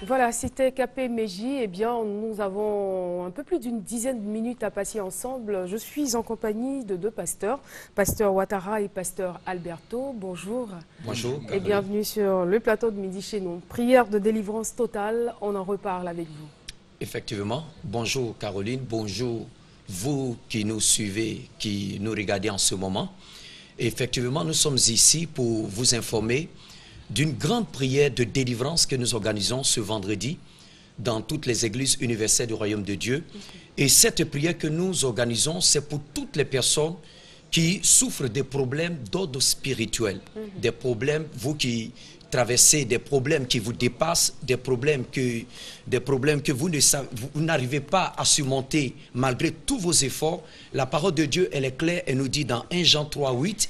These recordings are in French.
Voilà, c'était Capé Meji. Eh bien, nous avons un peu plus d'une dizaine de minutes à passer ensemble. Je suis en compagnie de deux pasteurs, pasteur Ouattara et pasteur Alberto. Bonjour. Bonjour. Et bienvenue sur le plateau de Midi chez nous. Prière de délivrance totale, on en reparle avec vous. Effectivement. Bonjour Caroline, bonjour vous qui nous suivez, qui nous regardez en ce moment. Effectivement, nous sommes ici pour vous informer d'une grande prière de délivrance que nous organisons ce vendredi dans toutes les églises universelles du Royaume de Dieu. Et cette prière que nous organisons, c'est pour toutes les personnes qui souffrent des problèmes d'ordre spirituel, des problèmes, vous qui traversez des problèmes qui vous dépassent, des problèmes que vous n'arrivez pas à surmonter malgré tous vos efforts. La parole de Dieu, elle est claire, elle nous dit dans 1 Jean 3, 8,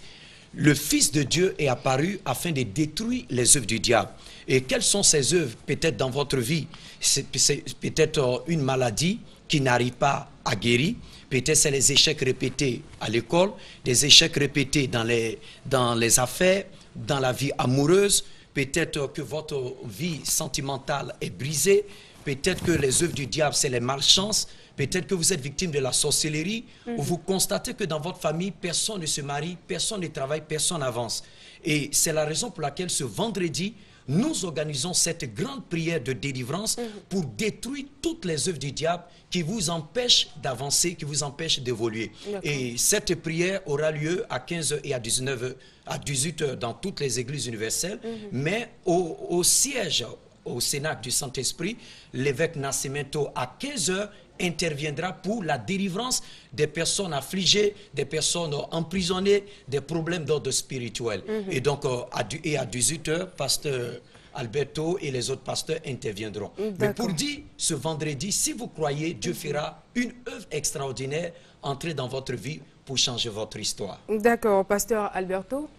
le Fils de Dieu est apparu afin de détruire les œuvres du diable. Et quelles sont ces œuvres? Peut-être dans votre vie, c'est peut-être une maladie qui n'arrive pas à guérir. Peut-être c'est les échecs répétés à l'école, des échecs répétés dans les affaires, dans la vie amoureuse. Peut-être que votre vie sentimentale est brisée. Peut-être que les œuvres du diable, c'est les malchances. Peut-être que vous êtes victime de la sorcellerie, ou vous constatez que dans votre famille, personne ne se marie, personne ne travaille, personne n'avance. Et c'est la raison pour laquelle ce vendredi, nous organisons cette grande prière de délivrance pour détruire toutes les œuvres du diable qui vous empêchent d'avancer, qui vous empêchent d'évoluer. Et cette prière aura lieu à 15h et à 18h dans toutes les églises universelles, mais au siège, au Cénacle du Saint-Esprit, l'évêque Nascimento à 15h interviendra pour la délivrance des personnes affligées, des personnes emprisonnées, des problèmes d'ordre spirituel. Et donc, à 18h, pasteur Alberto et les autres pasteurs interviendront. Mais pour dire, ce vendredi, si vous croyez, Dieu fera une œuvre extraordinaire entrer dans votre vie pour changer votre histoire. D'accord, pasteur Alberto.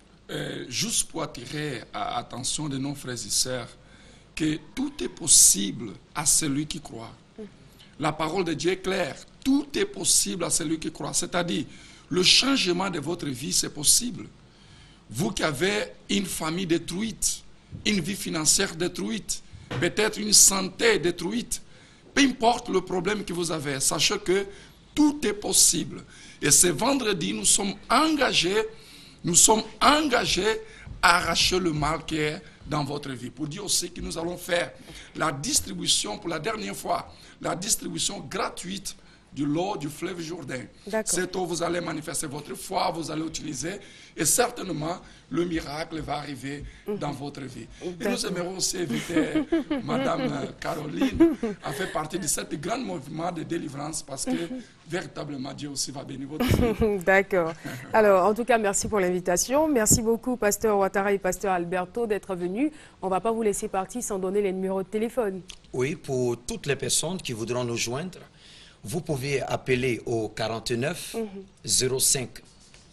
Juste pour attirer à l'attention de nos frères et sœurs, que tout est possible à celui qui croit. La parole de Dieu est claire. Tout est possible à celui qui croit. C'est-à-dire, le changement de votre vie, c'est possible. Vous qui avez une famille détruite, une vie financière détruite, peut-être une santé détruite, peu importe le problème que vous avez, sachez que tout est possible. Et ce vendredi, nous sommes engagés à arracher le mal qui est dans votre vie. Pour dire aussi que nous allons faire la distribution, pour la dernière fois, la distribution gratuite de l'eau du fleuve Jourdain. Cette eau, vous allez manifester votre foi, vous allez utiliser, et certainement, le miracle va arriver dans votre vie. Et nous aimerons aussi inviter Madame Caroline à faire partie de ce grand mouvement de délivrance, parce que véritablement, Dieu aussi va bénir votre vie. D'accord. Alors, en tout cas, merci pour l'invitation. Merci beaucoup, pasteur Ouattara et pasteur Alberto, d'être venus. On ne va pas vous laisser partir sans donner les numéros de téléphone. Oui, pour toutes les personnes qui voudront nous joindre, vous pouvez appeler au 49 05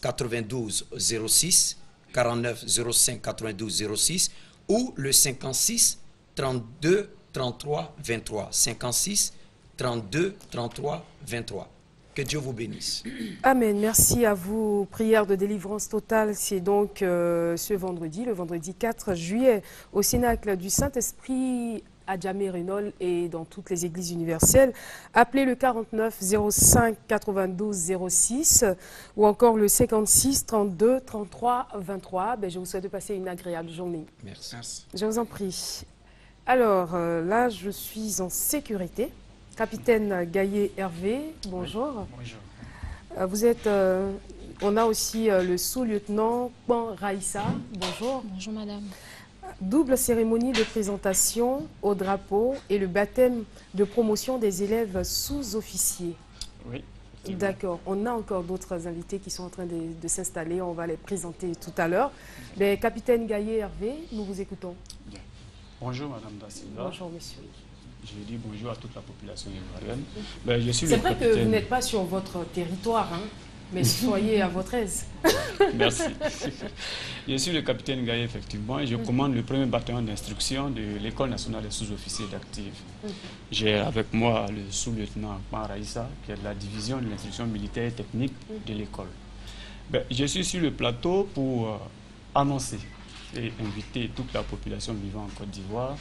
92 06, 49 05 92 06 ou le 56 32 33 23. 56 32 33 23. Que Dieu vous bénisse. Amen. Merci à vous. Prière de délivrance totale, c'est donc ce vendredi, le vendredi 4 juillet, au Cénacle du Saint-Esprit à Djamé-Rénol et dans toutes les églises universelles. Appelez le 49 05 92 06 ou encore le 56 32 33 23. Je vous souhaite de passer une agréable journée. Merci. Je vous en prie. Alors là, je suis en sécurité. Capitaine Gaillet Hervé, bonjour. Bonjour. Vous êtes, on a aussi le sous-lieutenant Pan Raïssa, bonjour. Bonjour madame. Double cérémonie de présentation au drapeau et le baptême de promotion des élèves sous-officiers. Oui. D'accord. On a encore d'autres invités qui sont en train de s'installer. On va les présenter tout à l'heure. Mais Capitaine Gaillet Hervé, nous vous écoutons. Bien. Bonjour madame Da Silva. Bonjour monsieur. Je dis bonjour à toute la population ivoirienne. C'est vrai que vous n'êtes pas sur votre territoire, hein, mais soyez à votre aise. Merci. Je suis le capitaine Gaillet, effectivement, et je commande le premier bataillon d'instruction de l'École nationale des sous-officiers d'actifs. J'ai avec moi le sous-lieutenant Pan Raïssa, qui est de la division de l'instruction militaire et technique de l'école. Je suis sur le plateau pour annoncer et inviter toute la population vivant en Côte d'Ivoire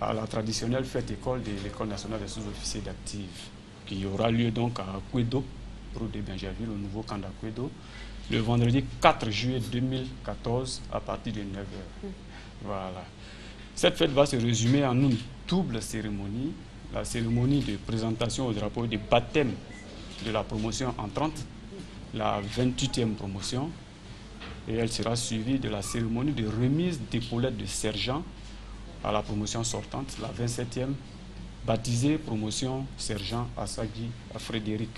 à la traditionnelle fête école de l'École nationale des sous-officiers d'actifs, qui aura lieu donc à Kouedo, Pro de Benjerville, au nouveau camp d'Akouedo, le vendredi 4 juillet 2014 à partir de 9h. Voilà. Cette fête va se résumer en une double cérémonie, la cérémonie de présentation au drapeau de baptême de la promotion entrante, la 28e promotion, et elle sera suivie de la cérémonie de remise d'épaulettes de sergent à la promotion sortante, la 27e, baptisée promotion sergent Assagi à Frédéric.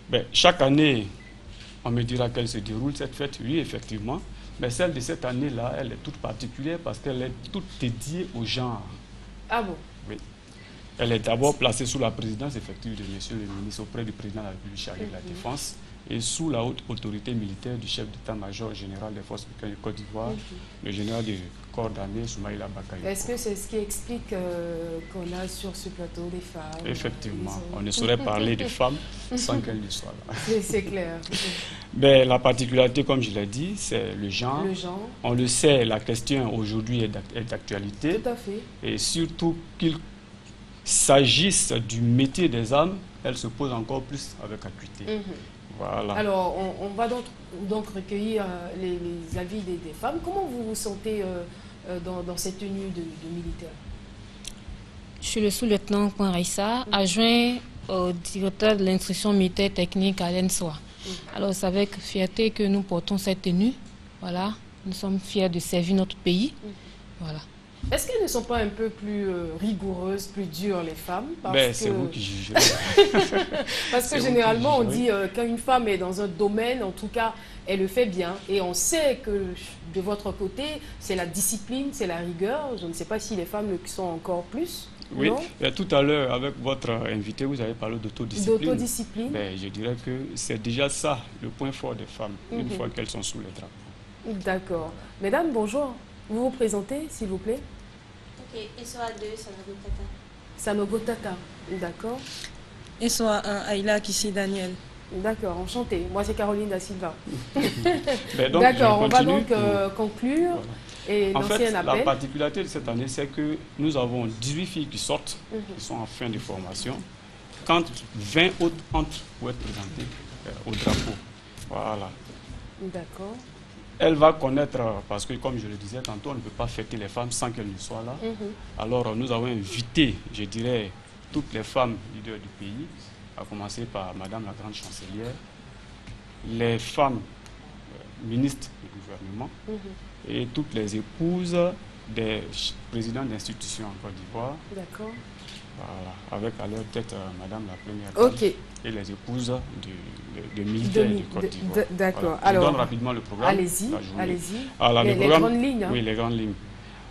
Ben, chaque année, on me dira qu'elle se déroule, cette fête, oui, effectivement, mais celle de cette année-là, elle est toute particulière parce qu'elle est toute dédiée au genre. Ah bon? Oui. Elle est d'abord placée sous la présidence effective de M. le ministre auprès du président de la République chargé de la Défense et sous la haute autorité militaire du chef d'état-major général des forces militaires de Côte d'Ivoire, le général du corps d'armée Soumaïla Bakayoko. Est-ce que c'est ce qui explique qu'on a sur ce plateau des femmes? Effectivement, on ne saurait parler de femmes sans qu'elles ne soient là. C'est clair. Mais la particularité, comme je l'ai dit, c'est le genre. Le genre. On le sait, la question aujourd'hui est d'actualité. Tout à fait. Et surtout qu'il s'agisse du métier des armes, elle se pose encore plus avec acuité. Voilà. Alors, on va donc recueillir les avis des femmes. Comment vous vous sentez dans cette tenue de militaire? Je suis le sous-lieutenant Point Raissa, adjoint au directeur de l'instruction militaire technique à l'ENSOA. Alors, c'est avec fierté que nous portons cette tenue. Voilà. Nous sommes fiers de servir notre pays. Voilà. Est-ce qu'elles ne sont pas un peu plus rigoureuses, plus dures, les femmes? C'est vous qui jugez. Parce que généralement, on dit quand une femme est dans un domaine, en tout cas, elle le fait bien. Et on sait que de votre côté, c'est la discipline, c'est la rigueur. Je ne sais pas si les femmes le sont encore plus. Oui, non? Et tout à l'heure, avec votre invité, vous avez parlé d'autodiscipline. D'autodiscipline. Je dirais que c'est déjà ça, le point fort des femmes, une fois qu'elles sont sous les drapeaux. D'accord. Mesdames, bonjour. Vous vous présentez, s'il vous plaît? Ok, SOA2, Sanogo Tata. Sanogo Tata, d'accord. SOA1, Aïla Kissi Daniel. D'accord, enchantée. Moi, c'est Caroline Da Silva. D'accord, on va donc conclure. Voilà. Et en fait, un la appel. particularité de cette année, c'est que nous avons 18 filles qui sortent, qui sont en fin de formation, quand 20 autres entrent pour être présentées au drapeau. Voilà. D'accord. Elle va connaître, parce que comme je le disais tantôt, on ne peut pas fêter les femmes sans qu'elles ne soient là. Alors nous avons invité, je dirais, toutes les femmes leaders du pays, à commencer par Madame la Grande Chancelière, les femmes ministres du gouvernement et toutes les épouses des présidents d'institutions en Côte d'Ivoire. D'accord. Voilà, avec à leur tête Madame la Première Dame et les épouses de militaires de Côte d'Ivoire. D'accord. Voilà. Alors, je donne rapidement le programme. Allez-y, allez-y. Alors, les grandes lignes. Oui, les grandes lignes.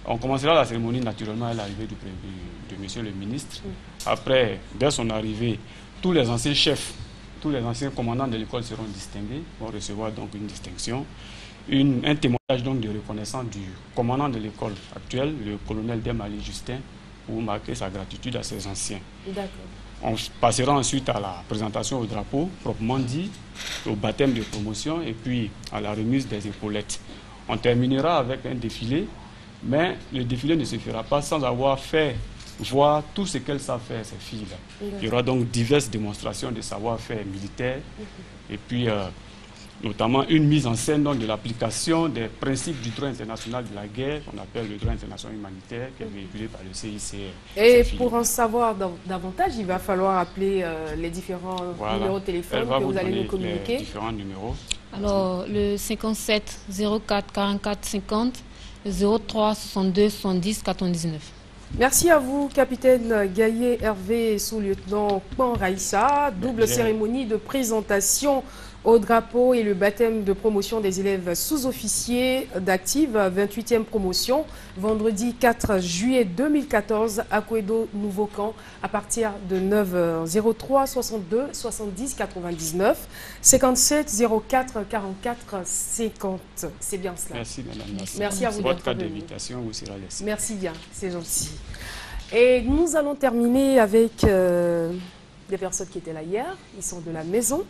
On commencera la cérémonie naturellement à l'arrivée de Monsieur le ministre. Après, dès son arrivée, tous les anciens chefs, tous les anciens commandants de l'école seront distingués, vont recevoir donc une distinction. Un témoignage donc de reconnaissance du commandant de l'école actuelle, le colonel Demali Justin, pour marquer sa gratitude à ses anciens. D'accord. On passera ensuite à la présentation au drapeau, proprement dit, au baptême de promotion et puis à la remise des épaulettes. On terminera avec un défilé, mais le défilé ne se fera pas sans avoir fait voir tout ce qu'elles savent faire, ces filles-là. Il y aura donc diverses démonstrations de savoir-faire militaire et puis notamment une mise en scène donc, de l'application des principes du droit international de la guerre, qu'on appelle le droit international humanitaire, qui est véhiculé par le CICR. Et pour en savoir davantage, il va falloir appeler les différents numéros de téléphone que vous allez nous communiquer. Les différents numéros. Alors, le 57 04 44 50 03 62 70 99. Merci à vous, capitaine Gaillet Hervé, sous-lieutenant Pan Raissa. Double cérémonie de présentation au drapeau et le baptême de promotion des élèves sous-officiers d'active, 28e promotion, vendredi 4 juillet 2014 à Kouedo, Nouveau Camp, à partir de 9h. 03 62 70 99 57 04 44 50. C'est bien cela. Merci, madame. Merci à vous. Votre carte d'invitation vous sera laissée. Merci bien, c'est gentil. Et nous allons terminer avec des personnes qui étaient là hier. Ils sont de la maison.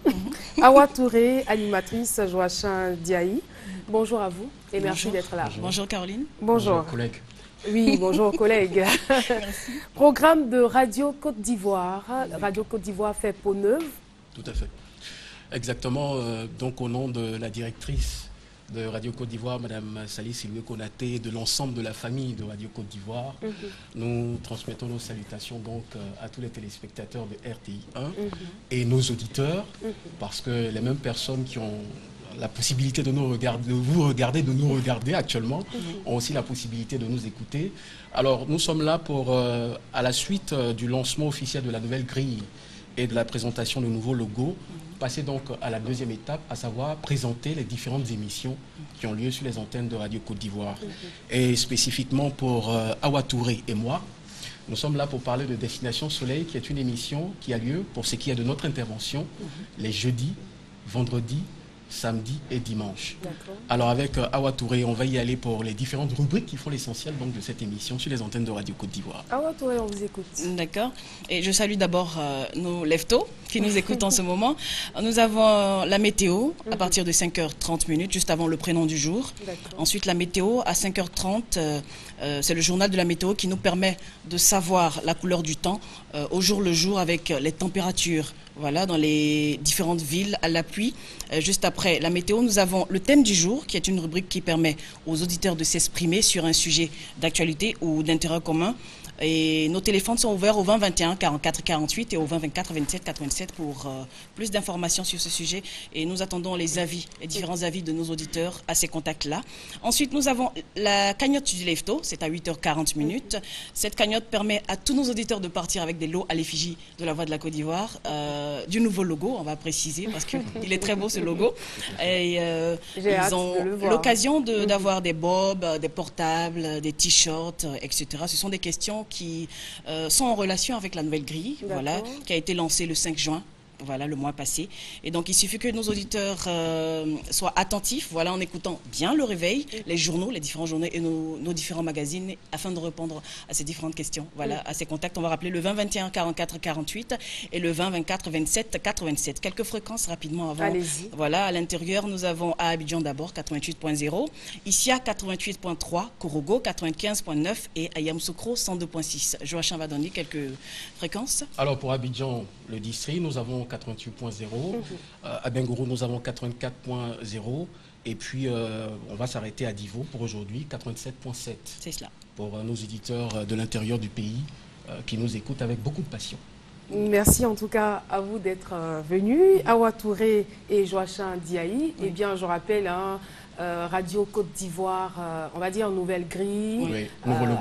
Awa Touré, animatrice, Joachim Diaye. Bonjour à vous et merci d'être là. Bonjour Caroline. Bonjour. Collègue. Oui, bonjour collègues. Programme de Radio Côte d'Ivoire. Radio Côte d'Ivoire fait peau neuve. Tout à fait. Exactement. Donc au nom de la directrice de Radio Côte d'Ivoire, Madame Sali Silwe Konaté, de l'ensemble de la famille de Radio Côte d'Ivoire, nous transmettons nos salutations donc à tous les téléspectateurs de RTI 1 et nos auditeurs, parce que les mêmes personnes qui ont la possibilité de nous regarder, de vous regarder, de nous regarder actuellement, ont aussi la possibilité de nous écouter. Alors nous sommes là pour, à la suite du lancement officiel de la nouvelle grille et de la présentation de nouveaux logos, passer donc à la deuxième étape, à savoir présenter les différentes émissions qui ont lieu sur les antennes de Radio Côte d'Ivoire. Et spécifiquement pour Awa Touré et moi, nous sommes là pour parler de Destination Soleil, qui est une émission qui a lieu, pour ce qui est de notre intervention, les jeudis, vendredis, samedi et dimanche. Alors avec Awa Touré, on va y aller pour les différentes rubriques qui font l'essentiel donc de cette émission sur les antennes de Radio Côte d'Ivoire. Awa Touré, on vous écoute. D'accord. Et je salue d'abord nos leftos qui nous écoutent en ce moment. Nous avons la météo à partir de 5h30, juste avant le prénom du jour. Ensuite, la météo à 5h30, c'est le journal de la météo qui nous permet de savoir la couleur du temps au jour le jour avec les températures. Voilà, dans les différentes villes à l'appui. Juste après la météo, nous avons le thème du jour, qui est une rubrique qui permet aux auditeurs de s'exprimer sur un sujet d'actualité ou d'intérêt commun. Et nos téléphones sont ouverts au 20 21 44 48 et au 20 24 27 87 pour plus d'informations sur ce sujet. Et nous attendons les avis, les différents avis de nos auditeurs à ces contacts-là. Ensuite, nous avons la cagnotte du Lefto, c'est à 8h40. Cette cagnotte permet à tous nos auditeurs de partir avec des lots à l'effigie de la Voix de la Côte d'Ivoire, du nouveau logo, on va préciser, parce qu'il est très beau ce logo. Et ils ont l'occasion d'avoir des bobs, des portables, des t-shirts, etc. Ce sont des questions qui sont en relation avec la nouvelle grille, voilà, qui a été lancée le 5 juin. Voilà, le mois passé. Et donc, il suffit que nos auditeurs soient attentifs, voilà, en écoutant bien le réveil, les journaux, les différents journaux et nos différents magazines, afin de répondre à ces différentes questions. Voilà, à ces contacts, on va rappeler le 20 21 44 48 et le 20 24 27 87. Quelques fréquences rapidement avant. Voilà, à l'intérieur, nous avons à Abidjan d'abord 88.0, ici à 88.3, Korogo 95.9 et à Yamoussoukro 102.6. Joachim va donner quelques fréquences. Alors, pour Abidjan, le district, nous avons 88.0, à Bengourou nous avons 84.0 et puis on va s'arrêter à Divo pour aujourd'hui 87.7. C'est cela. Pour nos éditeurs de l'intérieur du pays qui nous écoutent avec beaucoup de passion. Merci en tout cas à vous d'être venus. Awa Touré et Joachim Diaye. Eh bien, je rappelle, Radio Côte d'Ivoire, on va dire nouvelle grille,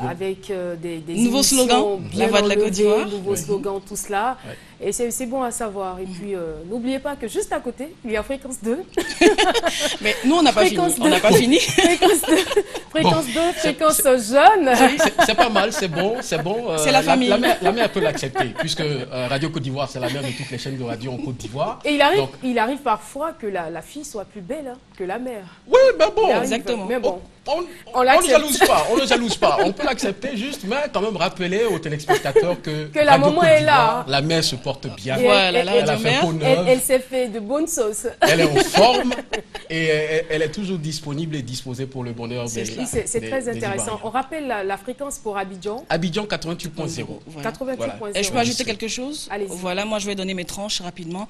avec des nouveaux slogans, la Voix de la Côte d'Ivoire, nouveaux slogans, tout cela. Et c'est bon à savoir. Et puis, n'oubliez pas que juste à côté, il y a Fréquence 2. Mais nous, on n'a pas fini. On n'a pas fini. Fréquence 2, Fréquence jeune. C'est pas mal, c'est bon. C'est la famille. La mère peut l'accepter, puisque Radio Côte d'Ivoire, c'est la mère de toutes les chaînes de radio en Côte d'Ivoire. Et il arrive parfois que la fille soit plus belle que la mère. Oui, mais bon. Exactement. Mais bon. On ne jalouse pas, on peut l'accepter juste, mais quand même rappeler aux téléspectateurs que la maman est là. La mère se porte bien. Voilà, elle a fait peau neuve. Elle s'est fait de bonnes sauces. Elle est en forme et elle est toujours disponible et disposée pour le bonheur des C'est très intéressant. On rappelle la fréquence pour Abidjan. Abidjan 88.0. Voilà. 88.0. Et je peux ajouter quelque chose? Allez-y. Voilà, moi je vais donner mes tranches rapidement.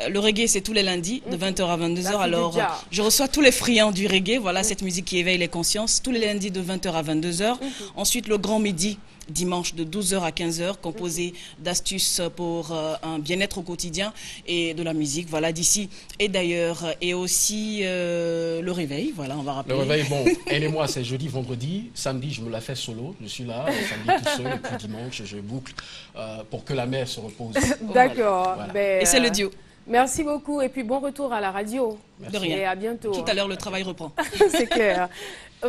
Le reggae, c'est tous les lundis de 20h à 22h. Alors, je reçois tous les friands du reggae. Voilà, cette musique qui éveille les consciences. Tous les lundis de 20h à 22h. Ensuite, le grand midi, dimanche de 12h à 15h, composé d'astuces pour un bien-être au quotidien et de la musique, voilà, d'ici et d'ailleurs. Et aussi le réveil, voilà, on va rappeler. Le réveil, bon, elle et moi, c'est jeudi, vendredi. Samedi, je me la fais solo. Je suis là, samedi tout seul. Et puis dimanche, je boucle pour que la mère se repose. D'accord. Voilà. Et c'est le duo. Merci beaucoup et puis bon retour à la radio. Merci. De rien. Et à bientôt. Tout à l'heure, le travail reprend. C'est clair.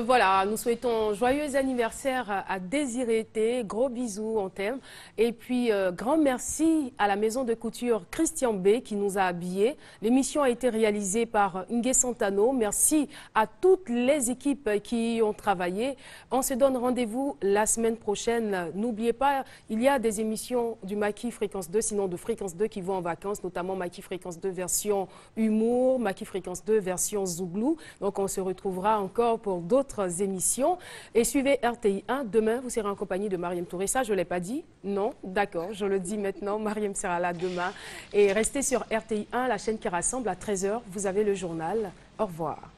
Voilà, nous souhaitons joyeux anniversaire à Désiré T. Gros bisous, on t'aime. Et puis, grand merci à la maison de couture Christian B qui nous a habillés. L'émission a été réalisée par Ngué Santano. Merci à toutes les équipes qui ont travaillé. On se donne rendez-vous la semaine prochaine. N'oubliez pas, il y a des émissions du Maquis Fréquence 2, sinon de Fréquence 2 qui vont en vacances, notamment Maquis Fréquence 2 version humour, Maquis Fréquence 2 version Zouglou. Donc, on se retrouvera encore pour d'autres autres émissions. Et suivez RTI 1. Demain, vous serez en compagnie de Mariam Touré. Ça, je ne l'ai pas dit? Non? D'accord, je le dis maintenant. Mariam sera là demain. Et restez sur RTI 1, la chaîne qui rassemble à 13h. Vous avez le journal. Au revoir.